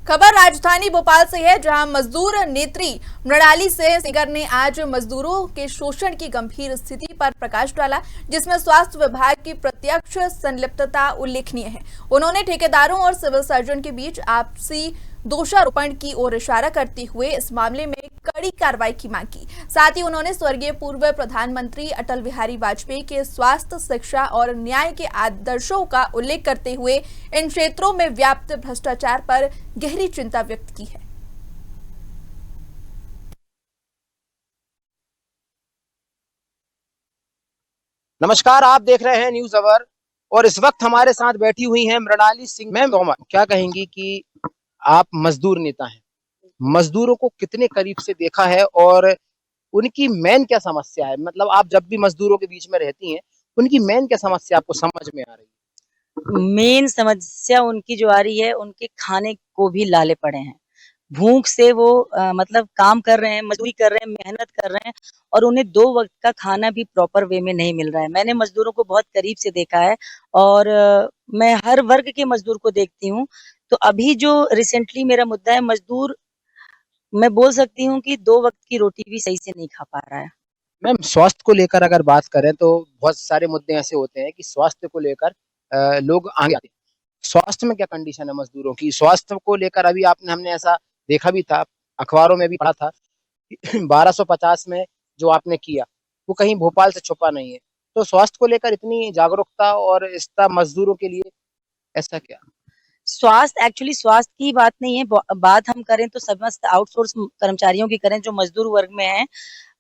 खबर राजधानी भोपाल से है, जहां मजदूर नेत्री मृणाली सेंगर ने आज मजदूरों के शोषण की गंभीर स्थिति पर प्रकाश डाला, जिसमें स्वास्थ्य विभाग की प्रत्यक्ष संलिप्तता उल्लेखनीय है। उन्होंने ठेकेदारों और सिविल सर्जन के बीच आपसी दोषारोपण की ओर इशारा करते हुए इस मामले में कड़ी कार्रवाई की मांग की। साथ ही उन्होंने स्वर्गीय पूर्व प्रधानमंत्री अटल बिहारी वाजपेयी के स्वास्थ्य, शिक्षा और न्याय के आदर्शों का उल्लेख करते हुए इन क्षेत्रों में व्याप्त भ्रष्टाचार पर गहरी चिंता व्यक्त की है। नमस्कार, आप देख रहे हैं न्यूज अवर और इस वक्त हमारे साथ बैठी हुई हैं मृणाली सिंह। मैम, क्या कहेंगी कि आप मजदूर नेता हैं, मजदूरों को कितने करीब से देखा है और उनकी मेन क्या समस्या है? मतलब आप जब भी मजदूरों के बीच में रहती हैं, उनकी मेन क्या समस्या आपको समझ में आ रही है? मेन समस्या उनकी जो आ रही है, उनके खाने को भी लाले पड़े हैं। भूख से वो मतलब काम कर रहे हैं, मजदूरी कर रहे हैं, मेहनत कर रहे हैं और उन्हें 2 वक़्त का खाना भी प्रॉपर वे में नहीं मिल रहा है। मैंने मज़दूरों को बहुत करीब से देखा है और मैं हर वर्ग के मज़दूर को देखती हूँ। तो अभी जो रिसेंटली मेरा मुद्दा है मज़दूर, मैं बोल सकती हूँ कि 2 वक़्त की रोटी भी सही से नहीं खा पा रहा है। मैम, स्वास्थ्य को लेकर अगर बात करें तो बहुत सारे मुद्दे ऐसे होते हैं कि स्वास्थ्य को लेकर लोग आगे आते हैं। स्वास्थ्य में क्या कंडीशन है मजदूरों की? स्वास्थ्य को लेकर अभी आपने हमने ऐसा देखा भी था, अखबारों में भी पढ़ा था कि 1250 में जो आपने किया वो कहीं भोपाल से छुपा नहीं है। तो स्वास्थ्य को लेकर इतनी जागरूकता और इसका मजदूरों के लिए ऐसा क्या? एक्चुअली स्वास्थ्य की बात नहीं है, बात हम करें तो समस्त आउटसोर्स कर्मचारियों की करें जो मज़दूर वर्ग में हैं।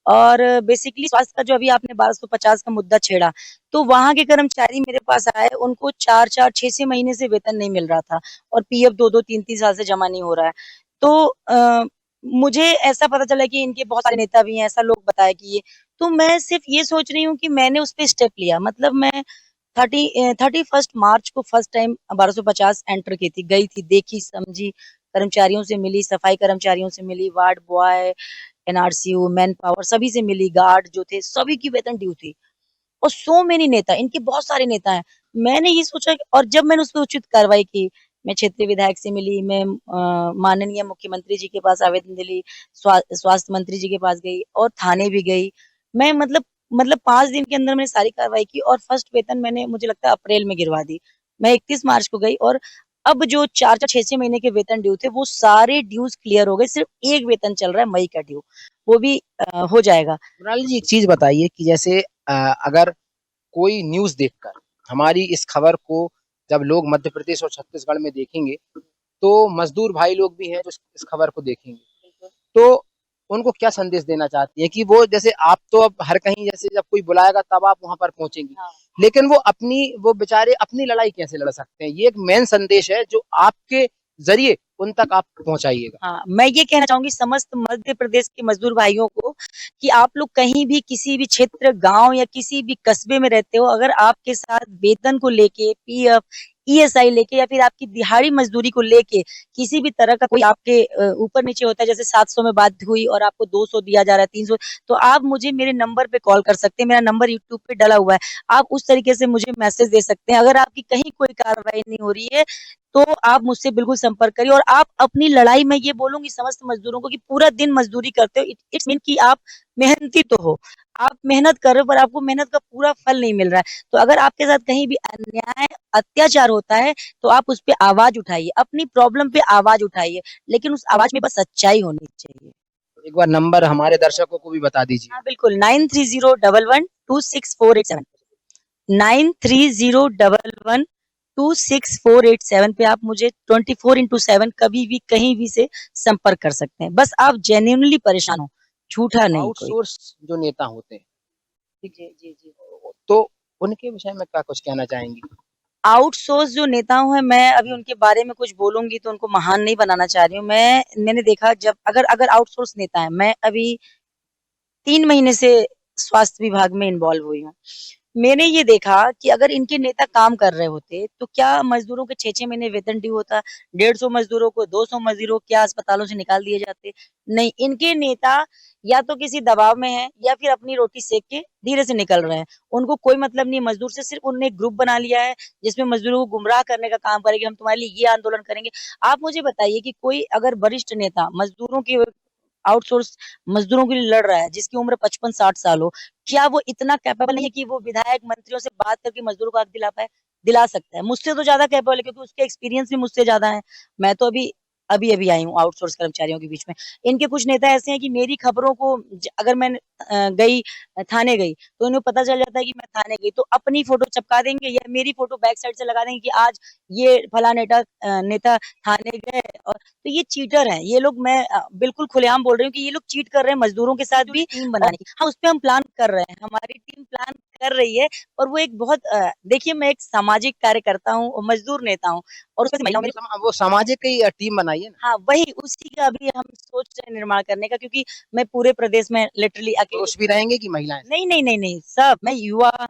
और बेसिकली स्वास्थ्य का जो अभी आपने 1250 का मुद्दा छेड़ा, तो वहाँ के कर्मचारी मेरे पास आए, उनको 4-4, 6-6 महीने से वेतन नहीं मिल रहा था और पीएफ 2-2, 3-3 साल से जमा नहीं हो रहा है। तो मुझे ऐसा पता चला कि इनके बहुत सारे नेता भी हैं, ऐसा लोग बताए कि ये, तो मैं सिर्फ ये सोच रही हूँ कि मैंने उस पे स्टेप लिया। मतलब मैं 31 मार्च को फर्स्ट टाइम 1250 एंटर की थी, गई थी, देखी, समझी, कर्मचारियों से मिली, सफाई कर्मचारियों से मिली, वार्ड बॉय, एनआरसीयू, मैन पावर सभी से मिली, गार्ड जो थे सभी की वेतन ड्यू थी और सो मेनी नेता, इनके बहुत सारे नेता हैं। मैंने ये सोचा और जब मैंने उस पर उचित कार्रवाई की, मैं क्षेत्रीय विधायक से मिली, मैं माननीय मुख्यमंत्री जी के पास आवेदन दिली, स्वास्थ्य मंत्री जी के पास गई और थाने भी गई। मैं मतलब 5 दिन के अंदर मैंने सारी कार्रवाई की और फर्स्ट वेतन मैंने मुझे लगता है अप्रैल में गिरवा दी। मैं 31 मार्च को गई और अब जो 4-4, 6-6 महीने के वेतन ड्यू थे, वो सारे ड्यूज़ क्लियर हो गए। सिर्फ एक वेतन चल रहा है मई का ड्यू, वो भी हो जाएगा। मृणाली जी, एक चीज बताइए कि जैसे अगर कोई न्यूज़ देखकर हमारी इस खबर को जब लोग मध्य प्रदेश और छत्तीसगढ़ में देखेंगे, तो मजदूर भाई लोग भी हैं जो इस खबर को देखेंगे, तो उनको क्या संदेश देना चाहती हैं कि वो जैसे आप तो अब हर कहीं जैसे जब कोई बुलाएगा तब आप वहां पर पहुंचेंगी, हाँ। लेकिन वो बेचारे अपनी लड़ाई कैसे लड़ सकते हैं? ये एक मेन संदेश है जो आपके जरिए उन तक आप पहुंचाइएगा। हाँ, मैं ये कहना चाहूँगी समस्त मध्य प्रदेश के मज़दूर भाइयों को कि आप लोग कहीं भी किसी भी क्षेत्र, गाँव या किसी भी कस्बे में रहते हो, अगर आपके साथ वेतन को लेके, पीएफ, ईएसआई लेके या फिर आपकी दिहाड़ी मज़दूरी को लेके किसी भी तरह का कोई आपके ऊपर-नीचे होता है, जैसे 700 में बात हुई और आपको 200 दिया जा रहा है, 300, तो आप मुझे मेरे नंबर पे कॉल कर सकते हैं। मेरा नंबर यूट्यूब पे डला हुआ है। आप उस तरीके से मुझे मैसेज दे सकते हैं। अगर आपकी कहीं कोई कार्रवाई नहीं हो रही है, तो आप मुझसे बिल्कुल संपर्क करिए और आप अपनी लड़ाई, मैं ये बोलूँगी समस्त मज़दूरों को कि पूरा दिन मज़दूरी करते हो, इट्स मीन कि आप मेहनती तो हो। आप मेहनत कर रहे हो पर आपको मेहनत का पूरा फल नहीं मिल रहा है। तो अगर आपके साथ कहीं भी अन्याय, अत्याचार होता है, तो आप उस पे आवाज़ उठाइए, अपनी प्रॉब्लम पे आवाज़ उठाइए, लेकिन उस आवाज़ में बस सच्चाई होनी चाहिए। एक बार नंबर हमारे दर्शकों को भी बता दीजिए। हाँ, बिल्कुल 9301126487 9301126487 पे आप मुझे 24/7 कभी भी कहीं भी से संपर्क कर सकते हैं। बस आप जेन्युइनली परेशान हो, झूठा नहीं कोई। आउटसोर्स जो नेता होते हैं, ठीक, जी, जी, जी। तो उनके विषय में क्या कुछ कहना चाहेंगी? आउटसोर्स जो नेताओं हैं, मैं अभी उनके बारे में कुछ बोलूँगी तो उनको महान नहीं बनाना चाह रही हूँ। मैंने देखा जब अगर अगर आउटसोर्स नेता है, मैं अभी 3 महीने से स्वास्थ्य विभाग में इन्वॉल्व हुई हूँ। मैंने ये देखा कि अगर इनके नेता काम कर रहे होते तो क्या मजदूरों के 6-6 महीने वेतन ड्यू होता? 150 मजदूरों को, 200 मजदूरों को क्या अस्पतालों से निकाल दिए जाते? नहीं, इनके नेता या तो किसी दबाव में हैं या फिर अपनी रोटी सेक के धीरे से निकल रहे हैं। उनको कोई मतलब नहीं है मजदूर से, सिर्फ उन्होंने एक ग्रुप बना लिया है जिसमें मजदूरों को गुमराह करने का काम करेंगे, हम तुम्हारे लिए ये आंदोलन करेंगे। आप मुझे बताइए कि कोई अगर वरिष्ठ नेता मजदूरों की आउटसोर्स मजदूरों के लिए लड़ रहा है, जिसकी उम्र 55-60 साल हो, क्या वो इतना कैपेबल नहीं है कि वो विधायक मंत्रियों से बात करके मजदूरों को हक दिला पाए? दिला सकता है। मुझसे तो ज्यादा कैपेबल है क्योंकि उसके एक्सपीरियंस भी मुझसे ज्यादा है। मैं तो अभी आई हूँ आउटसोर्स कर्मचारियों के बीच में। इनके कुछ नेता ऐसे हैं कि मेरी खबरों को अगर मैं थाने गई तो इन्हें पता चल जाता है कि मैं थाने गई तो अपनी फोटो चिपका देंगे या मेरी फोटो बैक साइड से लगा देंगे कि आज ये फला नेता थाने गए। और तो ये चीटर हैं ये लोग। मैं बिल्कुल खुलेआम बोल रही हूँ कि ये लोग चीट कर रहे हैं मजदूरों के साथ भी टीम बनाने की। हाँ, उस पे हम प्लान कर रहे हैं, हमारी टीम प्लान कर रही है। और वो एक बहुत देखिए, मैं एक सामाजिक कार्यकर्ता हूँ, मजदूर नेता हूँ और उसमें से महिलाओं में वो सामाजिक ही टीम बनाई है ना। हाँ, वही उसी का अभी हम सोच रहे हैं निर्माण करने का, क्योंकि मैं पूरे प्रदेश में लिटरली अकेले। पुरुष भी रहेंगे कि महिलाएं? नहीं, सब मैं युवा,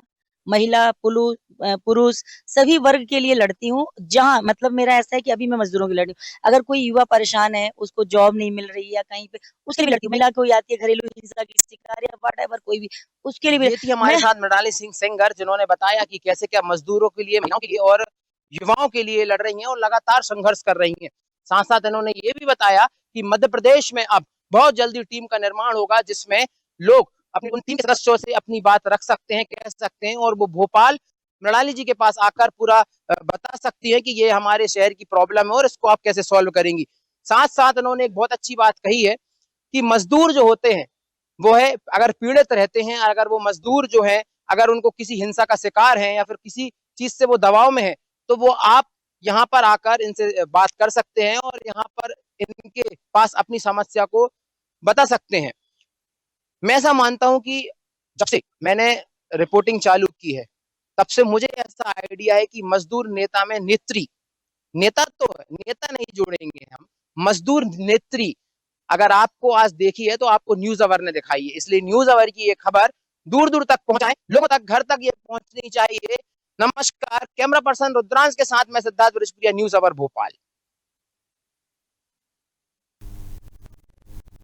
महिला, पुरुष सभी वर्ग के लिए लड़ती हूँ। जहाँ मतलब मेरा ऐसा है कि अभी मैं मजदूरों की लड़ रही हूँ। अगर कोई युवा परेशान है, उसको जॉब नहीं मिल रही है या कहीं पे, उसके लिए भी लड़ती हूँ। महिला कोई आती है घरेलू हिंसा की शिकार या व्हाटएवर कोई भी, उसके लिए भी ये थी हमारे मैं साथ मृणाली सिंह सेंगर, जिन्होंने बताया कि कैसे क्या मजदूरों के लिए, महिलाओं के लिए और युवाओं के लिए लड़ रही हैं और लगातार संघर्ष कर रही हैं। साथ साथ इन्होंने ये भी बताया कि मध्य प्रदेश में अब बहुत जल्दी टीम का निर्माण होगा, जिसमें लोग अपने उन टीम के सदस्यों से अपनी बात रख सकते हैं, कह सकते हैं, और वो भोपाल मृणाली जी के पास आकर पूरा बता सकती है कि ये हमारे शहर की प्रॉब्लम है और इसको आप कैसे सॉल्व करेंगी। साथ साथ इन्होंने एक बहुत अच्छी बात कही है कि मजदूर जो होते हैं वो है, अगर पीड़ित रहते हैं, अगर वो मजदूर जो है, अगर उनको किसी हिंसा का शिकार है या फिर किसी चीज से वो दबाव में है, तो वो आप यहाँ पर आकर इनसे बात कर सकते हैं और यहाँ पर इनके पास अपनी समस्या को बता सकते हैं। मैं ऐसा मानता हूं कि जब से मैंने रिपोर्टिंग चालू की है, तब से मुझे ऐसा आइडिया है कि मजदूर नेता में नेत्री, नेता तो नेता नहीं जोड़ेंगे हम, मजदूर नेत्री अगर आपको आज देखी है तो आपको न्यूज अवर ने दिखाई है। इसलिए न्यूज अवर की ये खबर दूर दूर तक पहुंचाएं, लोगों तक, घर तक ये पहुंचनी चाहिए। नमस्कार, कैमरा पर्सन रुद्रांश के साथ मैं सिद्धार्थ ब्रिजपुरिया, न्यूज अवर भोपाल।